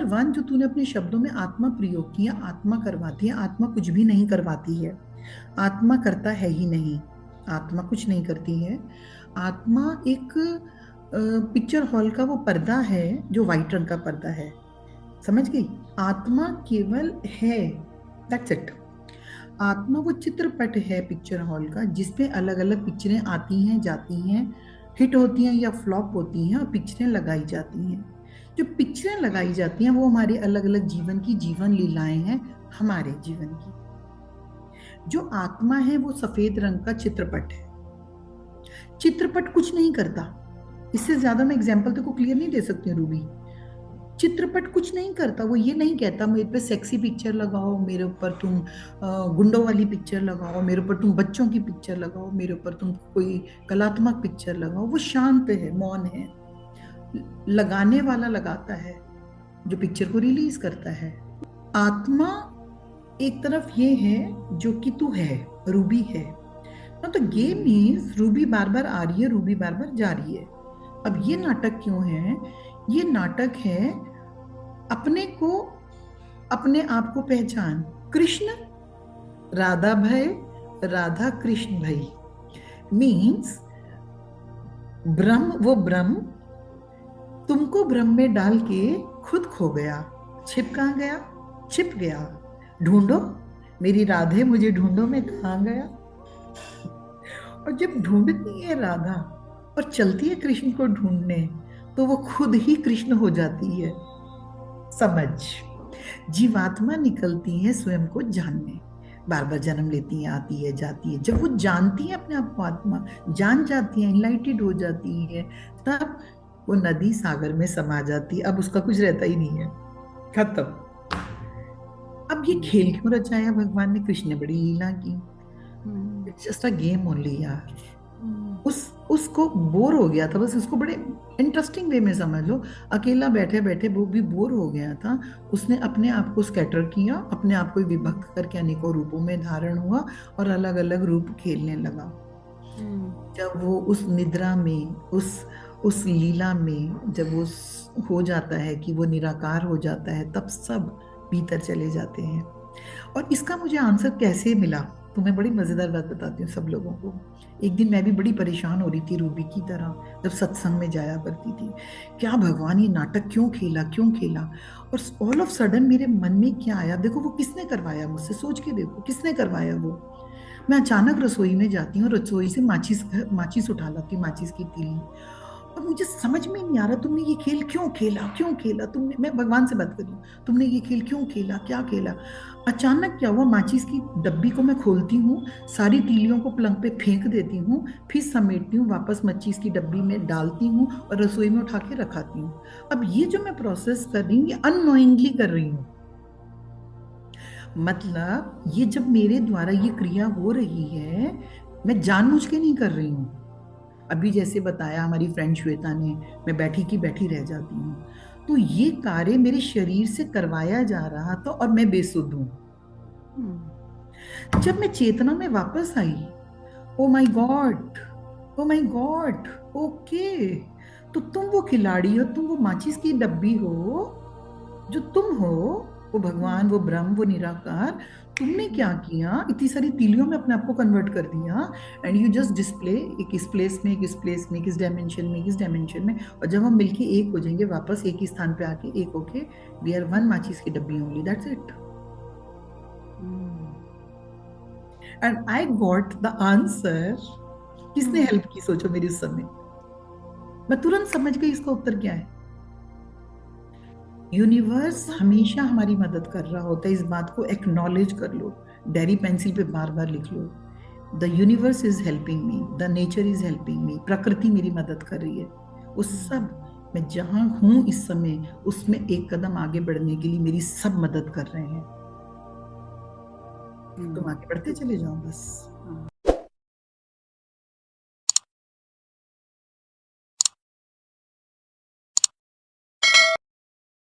One, जो तूने अपने शब्दों में आत्मा प्रयोग किया, आत्मा करवाती है। आत्मा कुछ भी नहीं करवाती है, आत्मा करता है ही नहीं, आत्मा कुछ नहीं करती है। आत्मा एक पिक्चर हॉल का वो पर्दा है जो व्हाइट रंग का पर्दा है, समझ गई? आत्मा केवल है, दैट्स इट। आत्मा वो चित्रपट है पिक्चर हॉल का, जिसपे अलग अलग पिक्चरें आती हैं, जाती हैं, हिट होती हैं या फ्लॉप होती हैं, और पिक्चरें लगाई जाती हैं। जो पिक्चरें लगाई जाती हैं वो हमारे अलग अलग जीवन की जीवन लीलाएं हैं, हमारे जीवन की। जो आत्मा है वो सफेद रंग का चित्रपट है। चित्रपट कुछ नहीं करता, इससे ज्यादा मैं एग्जाम्पल तेरे को क्लियर नहीं दे सकती हूँ रूबी। चित्रपट कुछ नहीं करता, वो ये नहीं कहता मेरे पे सेक्सी पिक्चर लगाओ, मेरे ऊपर तुम गुंडों वाली पिक्चर लगाओ, मेरे ऊपर तुम बच्चों की पिक्चर लगाओ, मेरे ऊपर तुम कोई कलात्मक पिक्चर लगाओ। वो शांत है, मौन है। लगाने वाला लगाता है, जो पिक्चर को रिलीज करता है। आत्मा एक तरफ ये है जो कि तू है, रूबी है ना। तो गेम मीन्स रूबी बार बार आ रही है, रूबी बार बार जा रही है। अब ये नाटक क्यों है? ये नाटक है अपने को, अपने आप को पहचान। कृष्ण राधा भय, राधा कृष्ण भई, मीन्स ब्रह्म, वो ब्रह्म तुमको भ्रम में डाल के खुद खो गया। छिप कहाँ गया? छिप गया। ढूंढो मेरी राधे, मुझे ढूंढो, मैं कहाँ गया। और जब ढूंढती है राधा और चलती है कृष्ण को ढूंढने, तो वो खुद ही कृष्ण हो जाती है। समझ? जीवात्मा निकलती है स्वयं को जानने, बार बार जन्म लेती है, आती है, जाती है। जब वो जानती है अपने आप को, आत्मा जान जाती है, इनलाइटेड हो जाती है, तब वो नदी सागर में समा जाती है। अब उसका कुछ रहता ही नहीं है, खत्म। अब ये खेल क्यों रचाया भगवान ने? कृष्ण ने बड़ी लीला की। It's just a game only यार। उसको बोर हो गया था, बस उसको बड़े इंटरेस्टिंग वे में समझ लो। अकेला बैठे बैठे वो भी बोर हो गया था। उसने अपने आप को स्कैटर किया, अपने आप को विभक्त करके अनेकों रूपों में धारण हुआ और अलग अलग रूप खेलने लगा। जब वो उस निद्रा में, उस लीला में जब वो हो जाता है कि वो निराकार हो जाता है, तब सब भीतर चले जाते हैं। और इसका मुझे आंसर कैसे मिला, तो मैं बड़ी मजेदार बात बताती हूँ सब लोगों को। एक दिन मैं भी बड़ी परेशान हो रही थी रूबी की तरह, जब सत्संग में जाया करती थी। क्या भगवान ये नाटक क्यों खेला, क्यों खेला? और ऑल ऑफ सडन मेरे मन में क्या आया, देखो वो किसने करवाया मुझसे, सोच के देखो किसने करवाया वो। मैं अचानक रसोई में जाती हूँ, रसोई से माचिस माचिस उठा लाती हूँ, माचिस की तीली। और मुझे समझ में नहीं आ रहा, तुमने ये खेल क्यों खेला, क्यों खेला तुमने? मैं भगवान से बात कर रही हूँ, तुमने ये खेल क्यों खेला, क्या खेला? अचानक क्या हुआ, माचिस की डब्बी को मैं खोलती हूँ, सारी तीलियों को पलंग पे फेंक देती हूँ, फिर समेटती हूँ, वापस माचिस की डब्बी में डालती हूँ और रसोई में उठा के रखाती हूँ। अब ये जो मैं प्रोसेस कर रही हूँ, ये अननोइंगली कर रही हूँ। मतलब ये जब मेरे द्वारा ये क्रिया हो रही है, मैं जानबूझ के नहीं कर रही हूँ। अभी जैसे बताया हमारी फ्रेंड श्वेता ने, मैं बैठी की बैठी रह जाती हूँ। तो ये कार्य मेरे शरीर से करवाया जा रहा था और मैं बेसुध हूँ। जब मैं चेतना में वापस आई, oh my god, oh my god, okay, तो तुम वो खिलाड़ी हो, तुम वो माचिस की डब्बी हो, जो तुम हो, वो भगवान, वो ब्रह्म, वो निराकार। तुमने क्या किया, इतनी सारी तीलियों में अपने आप को कन्वर्ट कर दिया, एंड यू जस्ट डिस्प्ले एक इस प्लेस में, एक इस प्लेस में, किस डायमेंशन में, किस डायमेंशन में। और जब हम मिलके एक हो जाएंगे, वापस एक ही स्थान पे आके एक होके, वी आर वन माचिस की डब्बी only, that's it. And I got the answer. किसने हेल्प की सोचो मेरी उस समय? मैं तुरंत समझ गई इसका उत्तर क्या है। यूनिवर्स हमेशा हमारी मदद कर रहा होता है, इस बात को एक्नॉलेज कर लो, डायरी पेंसिल पे बार बार लिख लो। The universe is helping me, the nature is helping me, प्रकृति मेरी मदद कर रही है। उस सब, मैं जहां हूं इस समय, उसमें एक कदम आगे बढ़ने के लिए मेरी सब मदद कर रहे हैं। तुम आगे बढ़ते चले जाओ बस।